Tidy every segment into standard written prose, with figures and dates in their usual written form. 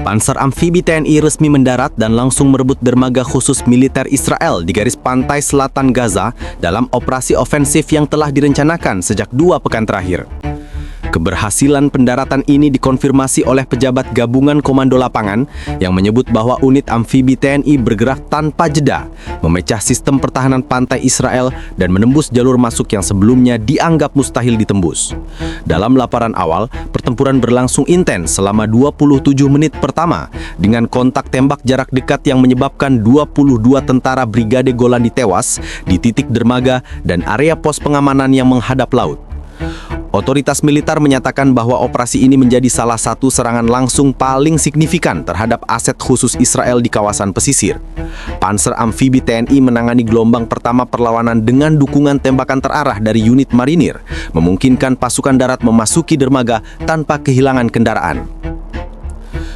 Panser amfibi TNI resmi mendarat dan langsung merebut dermaga khusus militer Israel di garis pantai selatan Gaza dalam operasi ofensif yang telah direncanakan sejak 2 pekan terakhir. Keberhasilan pendaratan ini dikonfirmasi oleh pejabat gabungan komando lapangan yang menyebut bahwa unit amfibi TNI bergerak tanpa jeda, memecah sistem pertahanan pantai Israel dan menembus jalur masuk yang sebelumnya dianggap mustahil ditembus. Dalam laporan awal, pertempuran berlangsung intens selama 27 menit pertama dengan kontak tembak jarak dekat yang menyebabkan 22 tentara Brigade Golani tewas di titik dermaga dan area pos pengamanan yang menghadap laut. Otoritas militer menyatakan bahwa operasi ini menjadi salah satu serangan langsung paling signifikan terhadap aset khusus Israel di kawasan pesisir. Panser amfibi TNI menangani gelombang pertama perlawanan dengan dukungan tembakan terarah dari unit marinir, memungkinkan pasukan darat memasuki dermaga tanpa kehilangan kendaraan.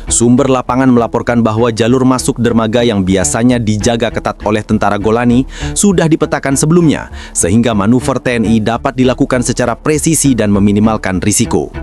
Sumber lapangan melaporkan bahwa jalur masuk dermaga yang biasanya dijaga ketat oleh tentara Golani sudah dipetakan sebelumnya, sehingga manuver TNI dapat dilakukan secara presisi dan meminimalkan risiko.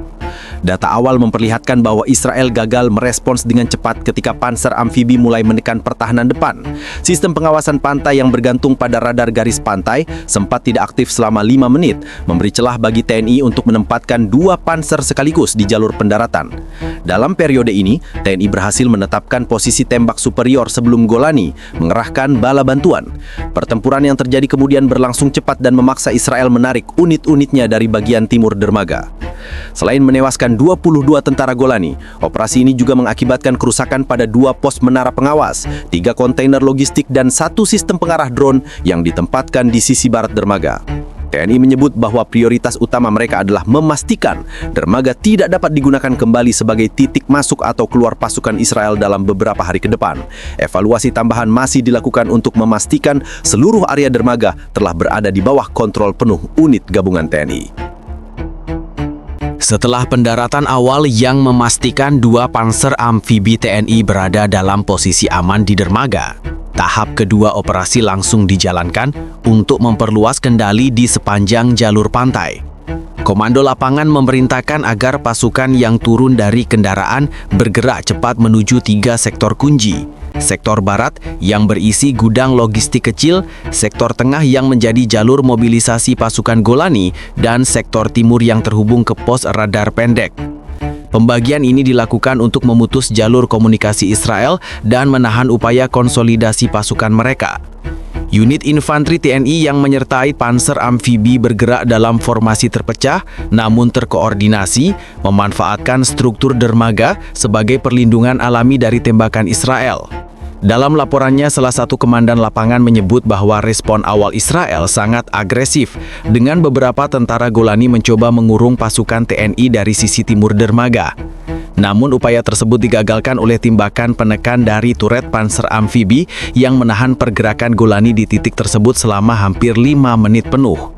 Data awal memperlihatkan bahwa Israel gagal merespons dengan cepat ketika panser amfibi mulai menekan pertahanan depan. Sistem pengawasan pantai yang bergantung pada radar garis pantai sempat tidak aktif selama 5 menit, memberi celah bagi TNI untuk menempatkan 2 panser sekaligus di jalur pendaratan. Dalam periode ini, TNI berhasil menetapkan posisi tembak superior sebelum Golani mengerahkan bala bantuan. Pertempuran yang terjadi kemudian berlangsung cepat dan memaksa Israel menarik unit-unitnya dari bagian timur dermaga. Selain menewaskan 22 tentara Golani, operasi ini juga mengakibatkan kerusakan pada 2 pos menara pengawas, 3 kontainer logistik dan 1 sistem pengarah drone yang ditempatkan di sisi barat dermaga. TNI menyebut bahwa prioritas utama mereka adalah memastikan dermaga tidak dapat digunakan kembali sebagai titik masuk atau keluar pasukan Israel dalam beberapa hari ke depan. Evaluasi tambahan masih dilakukan untuk memastikan seluruh area dermaga telah berada di bawah kontrol penuh unit gabungan TNI. Setelah pendaratan awal yang memastikan 2 panser amfibi TNI berada dalam posisi aman di dermaga, tahap kedua operasi langsung dijalankan untuk memperluas kendali di sepanjang jalur pantai. Komando lapangan memerintahkan agar pasukan yang turun dari kendaraan bergerak cepat menuju 3 sektor kunci. Sektor barat yang berisi gudang logistik kecil, sektor tengah yang menjadi jalur mobilisasi pasukan Golani, dan sektor timur yang terhubung ke pos radar pendek. Pembagian ini dilakukan untuk memutus jalur komunikasi Israel dan menahan upaya konsolidasi pasukan mereka. Unit infanteri TNI yang menyertai panser amfibi bergerak dalam formasi terpecah namun terkoordinasi, memanfaatkan struktur dermaga sebagai perlindungan alami dari tembakan Israel. Dalam laporannya, salah satu komandan lapangan menyebut bahwa respon awal Israel sangat agresif, dengan beberapa tentara Golani mencoba mengurung pasukan TNI dari sisi timur dermaga. Namun upaya tersebut digagalkan oleh tembakan penekan dari turret panser amfibi yang menahan pergerakan Golani di titik tersebut selama hampir 5 menit penuh.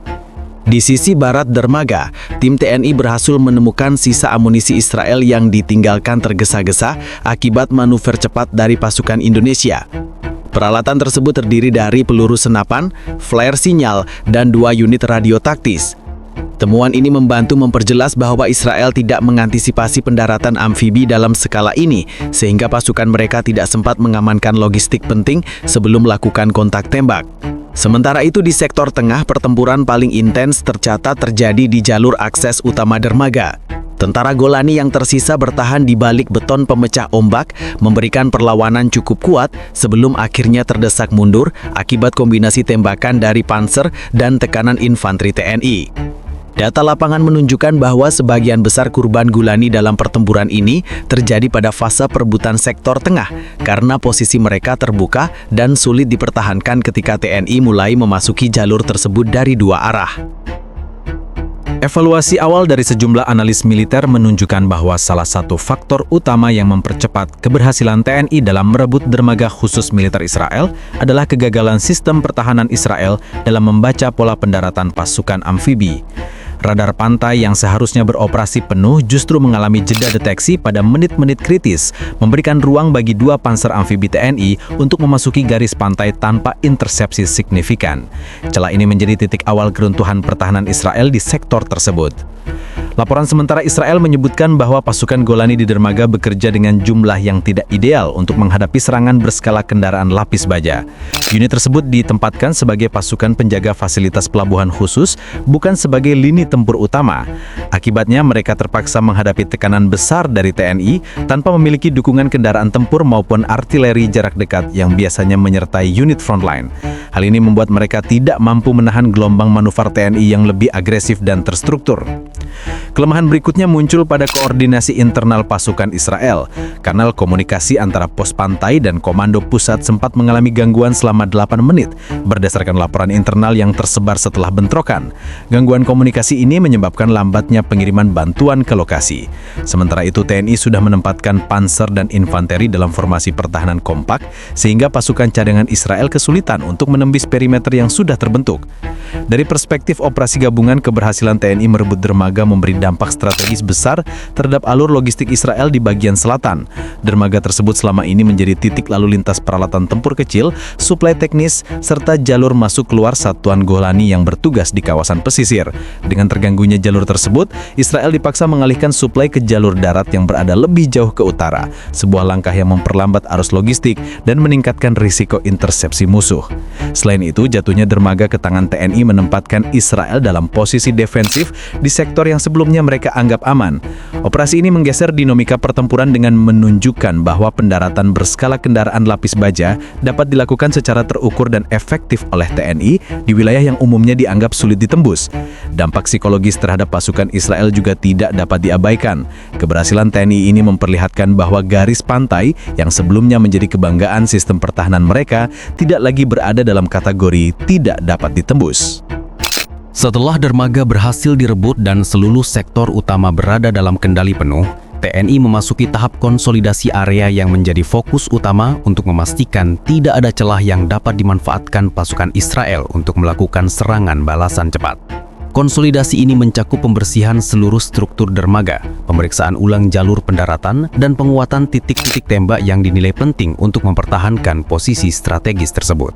Di sisi barat dermaga, tim TNI berhasil menemukan sisa amunisi Israel yang ditinggalkan tergesa-gesa akibat manuver cepat dari pasukan Indonesia. Peralatan tersebut terdiri dari peluru senapan, flare sinyal, dan 2 unit radio taktis. Temuan ini membantu memperjelas bahwa Israel tidak mengantisipasi pendaratan amfibi dalam skala ini, sehingga pasukan mereka tidak sempat mengamankan logistik penting sebelum melakukan kontak tembak. Sementara itu di sektor tengah, pertempuran paling intens tercatat terjadi di jalur akses utama dermaga. Tentara Golani yang tersisa bertahan di balik beton pemecah ombak, memberikan perlawanan cukup kuat sebelum akhirnya terdesak mundur akibat kombinasi tembakan dari panser dan tekanan infanteri TNI. Data lapangan menunjukkan bahwa sebagian besar korban Golani dalam pertempuran ini terjadi pada fase perebutan sektor tengah karena posisi mereka terbuka dan sulit dipertahankan ketika TNI mulai memasuki jalur tersebut dari 2 arah. Evaluasi awal dari sejumlah analis militer menunjukkan bahwa salah satu faktor utama yang mempercepat keberhasilan TNI dalam merebut dermaga khusus militer Israel adalah kegagalan sistem pertahanan Israel dalam membaca pola pendaratan pasukan amfibi. Radar pantai yang seharusnya beroperasi penuh justru mengalami jeda deteksi pada menit-menit kritis, memberikan ruang bagi dua panser amfibi TNI untuk memasuki garis pantai tanpa intersepsi signifikan. Celah ini menjadi titik awal keruntuhan pertahanan Israel di sektor tersebut. Laporan sementara Israel menyebutkan bahwa pasukan Golani di dermaga bekerja dengan jumlah yang tidak ideal untuk menghadapi serangan berskala kendaraan lapis baja. Unit tersebut ditempatkan sebagai pasukan penjaga fasilitas pelabuhan khusus, bukan sebagai lini tempur utama. Akibatnya mereka terpaksa menghadapi tekanan besar dari TNI tanpa memiliki dukungan kendaraan tempur maupun artileri jarak dekat yang biasanya menyertai unit frontline. Hal ini membuat mereka tidak mampu menahan gelombang manuver TNI yang lebih agresif dan terstruktur. Kelemahan berikutnya muncul pada koordinasi internal pasukan Israel. Kanal komunikasi antara pos pantai dan komando pusat sempat mengalami gangguan selama 8 menit, berdasarkan laporan internal yang tersebar setelah bentrokan. Gangguan komunikasi ini menyebabkan lambatnya pengiriman bantuan ke lokasi. Sementara itu, TNI sudah menempatkan panser dan infanteri dalam formasi pertahanan kompak, sehingga pasukan cadangan Israel kesulitan untuk menembus perimeter yang sudah terbentuk. Dari perspektif operasi gabungan, keberhasilan TNI merebut dermaga memberi dampak strategis besar terhadap alur logistik Israel di bagian selatan. Dermaga tersebut selama ini menjadi titik lalu lintas peralatan tempur kecil, suplai teknis, serta jalur masuk keluar satuan Golani yang bertugas di kawasan pesisir. Dengan terganggunya jalur tersebut, Israel dipaksa mengalihkan suplai ke jalur darat yang berada lebih jauh ke utara, sebuah langkah yang memperlambat arus logistik dan meningkatkan risiko intersepsi musuh. Selain itu, jatuhnya dermaga ke tangan TNI menempatkan Israel dalam posisi defensif di sektor yang sebelumnya mereka anggap aman. Operasi ini menggeser dinamika pertempuran dengan menunjukkan bahwa pendaratan berskala kendaraan lapis baja dapat dilakukan secara terukur dan efektif oleh TNI di wilayah yang umumnya dianggap sulit ditembus. Dampak psikologis terhadap pasukan Israel juga tidak dapat diabaikan. Keberhasilan TNI ini memperlihatkan bahwa garis pantai yang sebelumnya menjadi kebanggaan sistem pertahanan mereka tidak lagi berada dalam kategori tidak dapat ditembus. Setelah dermaga berhasil direbut dan seluruh sektor utama berada dalam kendali penuh, TNI memasuki tahap konsolidasi area yang menjadi fokus utama untuk memastikan tidak ada celah yang dapat dimanfaatkan pasukan Israel untuk melakukan serangan balasan cepat. Konsolidasi ini mencakup pembersihan seluruh struktur dermaga, pemeriksaan ulang jalur pendaratan, dan penguatan titik-titik tembak yang dinilai penting untuk mempertahankan posisi strategis tersebut.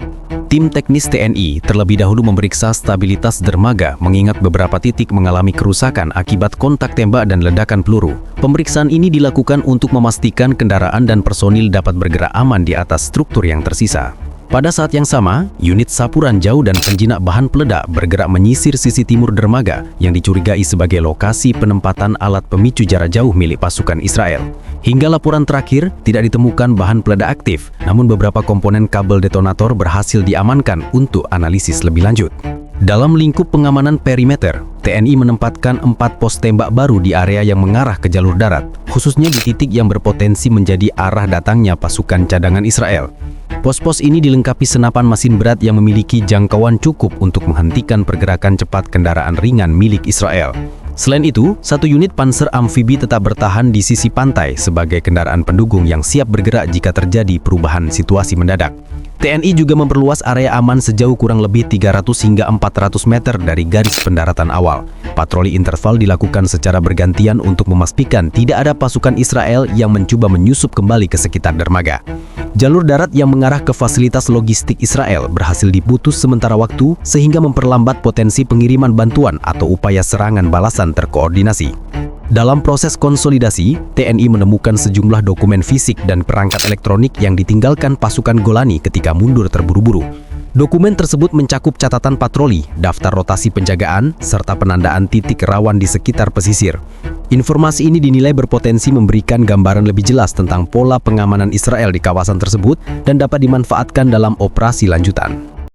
Tim teknis TNI terlebih dahulu memeriksa stabilitas dermaga mengingat beberapa titik mengalami kerusakan akibat kontak tembak dan ledakan peluru. Pemeriksaan ini dilakukan untuk memastikan kendaraan dan personil dapat bergerak aman di atas struktur yang tersisa. Pada saat yang sama, unit sapuran jauh dan penjinak bahan peledak bergerak menyisir sisi timur dermaga yang dicurigai sebagai lokasi penempatan alat pemicu jarak jauh milik pasukan Israel. Hingga laporan terakhir, tidak ditemukan bahan peledak aktif, namun beberapa komponen kabel detonator berhasil diamankan untuk analisis lebih lanjut. Dalam lingkup pengamanan perimeter, TNI menempatkan 4 pos tembak baru di area yang mengarah ke jalur darat, khususnya di titik yang berpotensi menjadi arah datangnya pasukan cadangan Israel. Pos-pos ini dilengkapi senapan mesin berat yang memiliki jangkauan cukup untuk menghentikan pergerakan cepat kendaraan ringan milik Israel. Selain itu, satu unit panser amfibi tetap bertahan di sisi pantai sebagai kendaraan pendukung yang siap bergerak jika terjadi perubahan situasi mendadak. TNI juga memperluas area aman sejauh kurang lebih 300 hingga 400 meter dari garis pendaratan awal. Patroli interval dilakukan secara bergantian untuk memastikan tidak ada pasukan Israel yang mencoba menyusup kembali ke sekitar dermaga. Jalur darat yang mengarah ke fasilitas logistik Israel berhasil diputus sementara waktu sehingga memperlambat potensi pengiriman bantuan atau upaya serangan balasan terkoordinasi. Dalam proses konsolidasi, TNI menemukan sejumlah dokumen fisik dan perangkat elektronik yang ditinggalkan pasukan Golani ketika mundur terburu-buru. Dokumen tersebut mencakup catatan patroli, daftar rotasi penjagaan, serta penandaan titik rawan di sekitar pesisir. Informasi ini dinilai berpotensi memberikan gambaran lebih jelas tentang pola pengamanan Israel di kawasan tersebut dan dapat dimanfaatkan dalam operasi lanjutan.